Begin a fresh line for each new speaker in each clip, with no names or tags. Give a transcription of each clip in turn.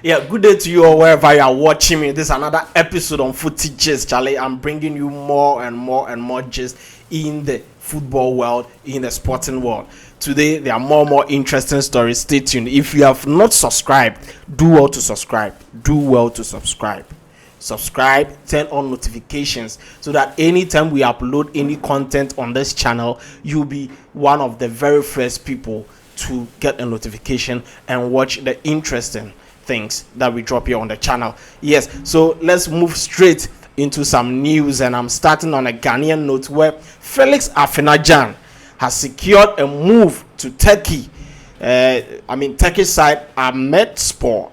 Yeah, good day to you all wherever you are watching me. This is another episode on Footy Gist, Charlie. I'm bringing you more and more gist in the football world, in the sporting world. Today, there are more interesting stories. Stay tuned. If you have not subscribed, do well to subscribe. Subscribe, turn on notifications so that anytime we upload any content on this channel, you'll be one of the very first people to get a notification and watch the interesting things that we drop here on the channel. Yes, so let's move straight into some news, and I'm starting on a Ghanaian note where Felix Afena-Gyan has secured a move to Turkey. Turkish side Ahmetspor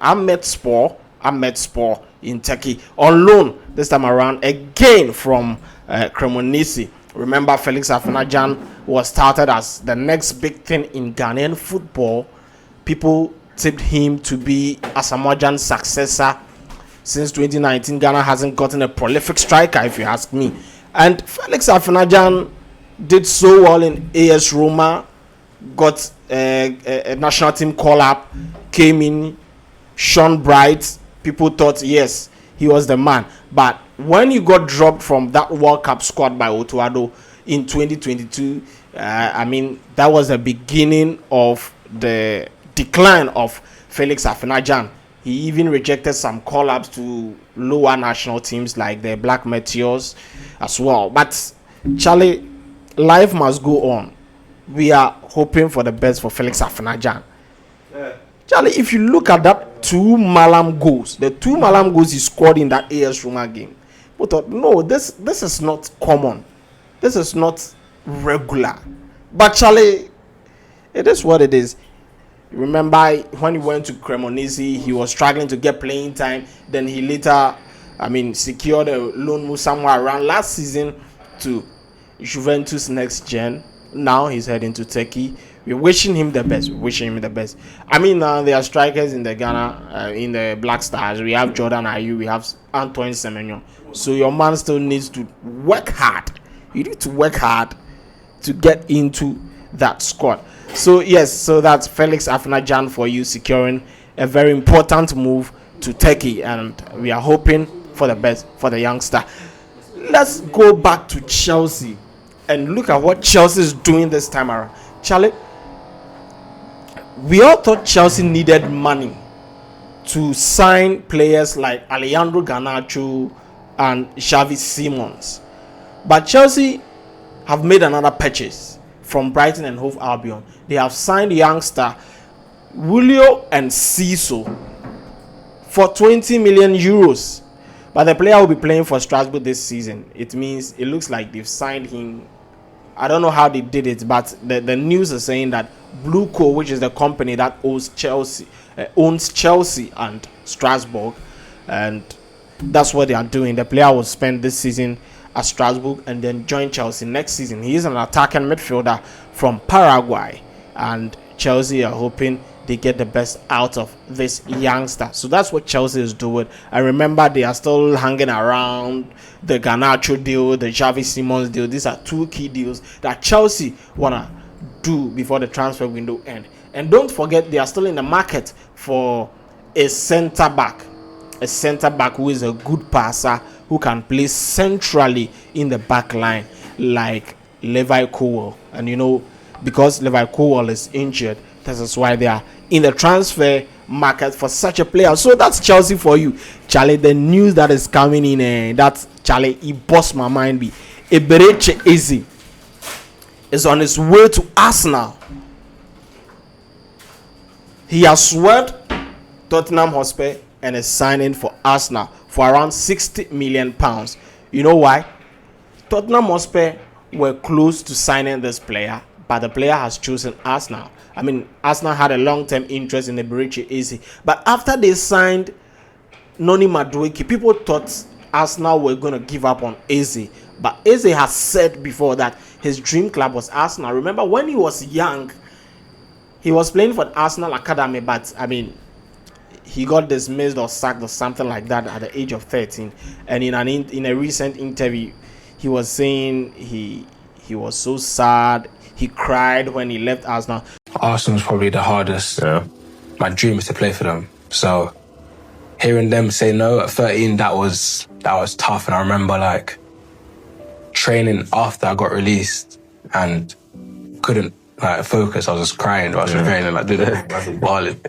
in Turkey on loan this time around again from Cremonese. Remember, Felix Afena-Gyan was started as the next big thing in Ghanaian football. People tipped him to be Asamoah Gyan's successor. Since 2019, Ghana hasn't gotten a prolific striker, if you ask me. And Felix Afena-Gyan did so well in AS Roma, got a national team call-up, came in, shone bright. People thought, yes, he was the man. But when he got dropped from that World Cup squad by Otuado in 2022, that was the beginning of the decline of Felix Afena-Gyan. He even rejected some call-ups to lower national teams like the Black Meteors as well. But Charlie, life must go on. We are hoping for the best for Felix Afena-Gyan. Charlie, if you look at that two Malam goals he scored in that AS Roma game, we thought, no, this is not common. This is not regular. But Charlie, it is what it is. Remember when he went to Cremonese, he was struggling to get playing time. Then he later, secured a loan move somewhere around last season to Juventus Next Gen. Now he's heading to Turkey. We're wishing him the best. There are strikers in the Ghana, in the Black Stars. We have Jordan Ayew, we have Antoine Semenyo. So your man still needs to work hard. You need to work hard to get into that squad. So yes, so that's Felix Afena-Gyan for you, securing a very important move to Turkey, and we are hoping for the best for the youngster. Let's go back to Chelsea and look at what Chelsea is doing this time around. Charlie, we all thought Chelsea needed money to sign players like Alejandro Garnacho and Xavi Simons, but Chelsea have made another purchase from Brighton and Hove Albion. They have signed Youngster, Julio and Ciso for 20 million euros. But the player will be playing for Strasbourg this season. It means it looks like they've signed him. I don't know how they did it, but the news is saying that Blueco, which is the company that owns Chelsea and Strasbourg, and that's what they are doing. The player will spend this season at Strasbourg and then join Chelsea next season. He is an attacking midfielder from Paraguay, and Chelsea are hoping they get the best out of this youngster. So that's what Chelsea is doing. I remember they are still hanging around the Garnacho deal, the Xavi Simons deal. These are two key deals that Chelsea wanna do before the transfer window ends. And don't forget, they are still in the market for a centre back who is a good passer, who can play centrally in the back line like Levi Colwill. And because Levi Colwill is injured, this is why they are in the transfer market for such a player. So that's Chelsea for you, Charlie. The news that is coming in, that Charlie, it bust my mind. Eberechi Eze is on his way to Arsenal. He has swerved Tottenham Hotspur and is signing for Arsenal for around £60 million. You know why? Tottenham Hotspur were close to signing this player, but the player has chosen Arsenal. Arsenal had a long-term interest in Eberechi Eze, but after they signed Noni Madueke, people thought Arsenal were going to give up on Eze. But Eze has said before that his dream club was Arsenal. Remember, when he was young, he was playing for the Arsenal Academy, but he got dismissed or sacked or something like that at the age of 13. And in a recent interview, he was saying he was so sad. He cried when he left Arsenal.
Arsenal's probably the hardest. Yeah. My dream is to play for them. So hearing them say no at 13, that was tough. And I remember like training after I got released and couldn't like focus. I was just crying. I was training like balling.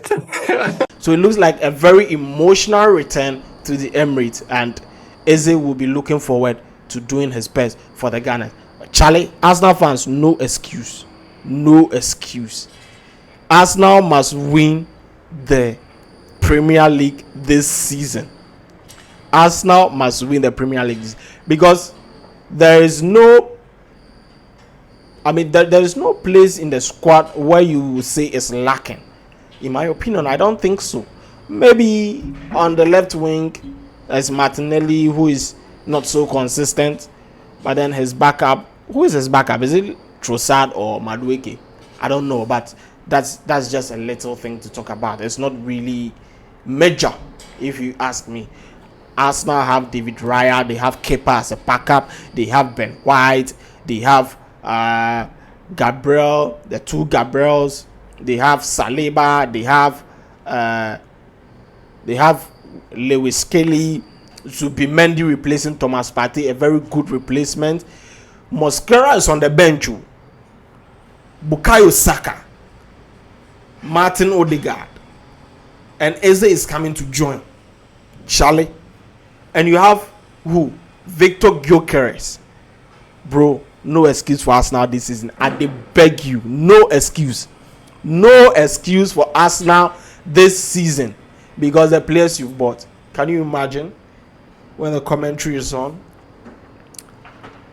So it looks like a very emotional return to the Emirates, and Eze will be looking forward to doing his best for the Ghana. Charlie, Arsenal fans, no excuse. Arsenal must win the Premier League this season. Arsenal must win the Premier League because there is no place in the squad where you will say it's lacking. In my opinion, I don't think so. Maybe on the left wing, there's Martinelli, who is not so consistent. But then his backup, who is his backup? Is it Trossard or Madueke? I don't know, but that's just a little thing to talk about. It's not really major, if you ask me. Arsenal have David Raya, they have Kepa as a backup, they have Ben White, they have Gabriel, the two Gabriels, they have Saliba, they have Lewis Kelly, Zubimendi replacing Thomas Partey, a very good replacement. Mosquera is on the bench. Bukayo Saka, Martin Odegaard, and Eze is coming to join. Charlie, and you have who? Victor Gyökeres. Bro, no excuse for Arsenal this season. I beg you, no excuse for Arsenal this season because the players you've bought. Can you imagine when the commentary is on?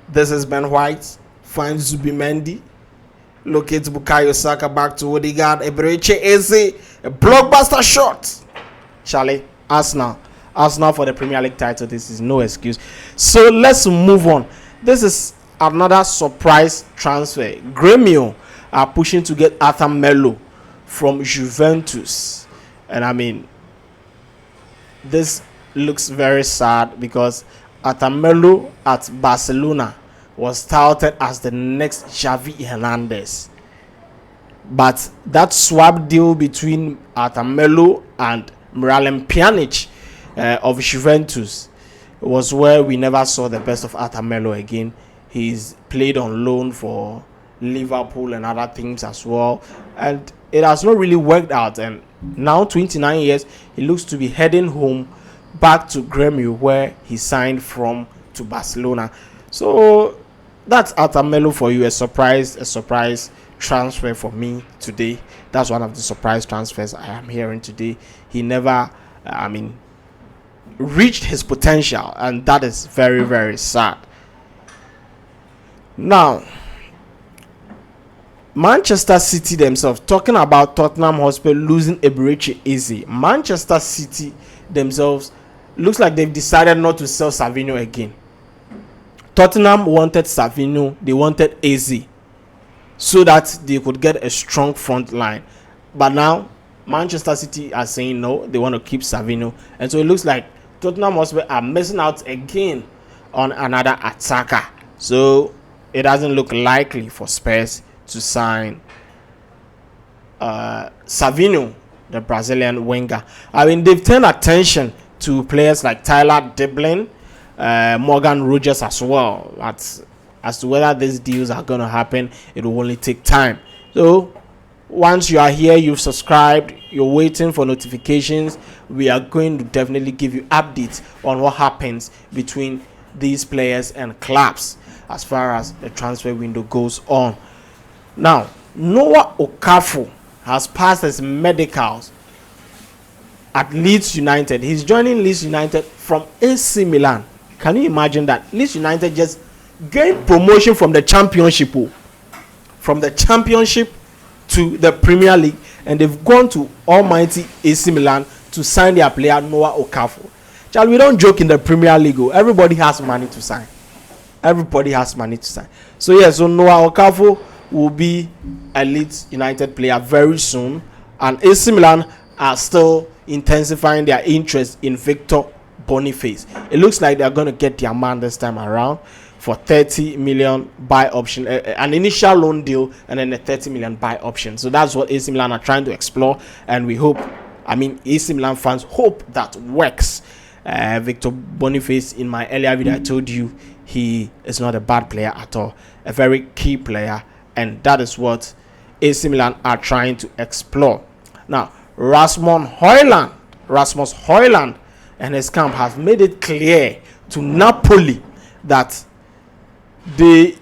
This is Ben White, finds Zubimendi, locates Bukayo Saka back to Odegaard, Eberechi Eze, a blockbuster shot. Charlie, Arsenal for the Premier League title. This is no excuse. So let's move on. This is another surprise transfer. Grêmio are pushing to get Arthur Melo from Juventus, and I mean, this looks very sad because Arthur Melo at Barcelona was touted as the next Xavi Hernandez, but that swap deal between Arthur Melo and Miralem Pjanic of Juventus was where we never saw the best of Arthur Melo again. He's played on loan for Liverpool and other teams as well, and it has not really worked out. And now, 29 years, he looks to be heading home back to Grêmio, where he signed from, to Barcelona. So that's Arthur Melo for you. A surprise transfer for me today. That's one of the surprise transfers I am hearing today. He never, reached his potential, and that is very, very sad. Now, Manchester City themselves, talking about Tottenham Hotspur losing Eberechi Eze. Manchester City themselves looks like they've decided not to sell Savinho again. Tottenham wanted Savinho, they wanted Eze, so that they could get a strong front line. But now Manchester City are saying no, they want to keep Savinho, and so it looks like Tottenham Hotspur are missing out again on another attacker. So it doesn't look likely for Spurs to sign Savinho, the Brazilian winger. I mean, they've turned attention to players like Tyler Diblin, Morgan Rogers as well. As to whether these deals are going to happen, it will only take time. So once you are here, you've subscribed, you're waiting for notifications, we are going to definitely give you updates on what happens between these players and clubs as far as the transfer window goes on. Now, Noah Okafor has passed his medicals at Leeds United. He's joining Leeds United from AC Milan. Can you imagine that? Leeds United just gained promotion from the championship. From the championship to the Premier League, and they've gone to almighty AC Milan to sign their player Noah Okafor. Child, we don't joke in the Premier League. Everybody has money to sign. So yeah, so Noah Okafor will be a Leeds United player very soon, and AC Milan are still intensifying their interest in Victor Boniface. It looks like they're going to get their man this time around for 30 million buy option, an initial loan deal, and then a 30 million buy option. So that's what AC Milan are trying to explore, and we hope I mean, AC Milan fans hope that works. Victor Boniface, in my earlier video, I told you he is not a bad player at all, a very key player, and that is what AC Milan are trying to explore. Now, Rasmus Højlund and his camp have made it clear to Napoli that they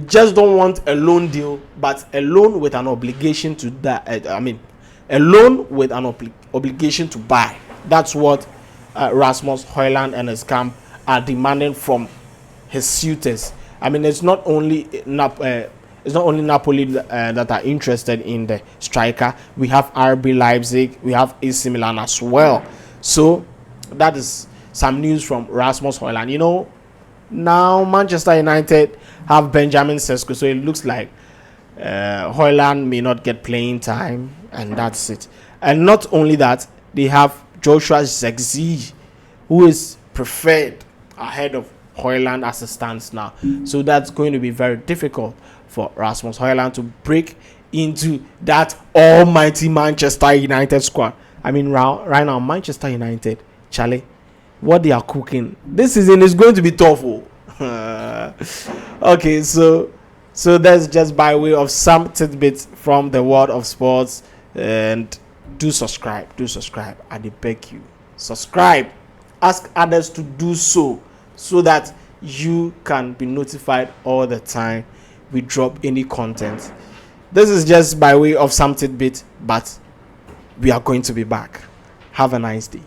just don't want a loan deal, but a loan with an obligation to that. A loan with an obligation to buy. That's what Rasmus Højlund and his camp are demanding from his suitors. I mean, it's not only Napoli that are interested in the striker. We have RB Leipzig, we have AC Milan as well. So that is some news from Rasmus Højlund. You know, now Manchester United have Benjamin Sesko, so it looks like Højlund may not get playing time, and that's it. And not only that, they have Joshua Zirkzee, who is preferred ahead of Højlund as it stands now. So that's going to be very difficult for Rasmus Højlund to break into that almighty Manchester United squad. I mean, right now, Manchester United, Charlie, what they are cooking this season is going to be tough. Okay, so that's just by way of some tidbits from the world of sports. And do subscribe. I beg you, subscribe. Ask others to do so that you can be notified all the time we drop any content. This is just by way of some tidbit, but we are going to be back. Have a nice day.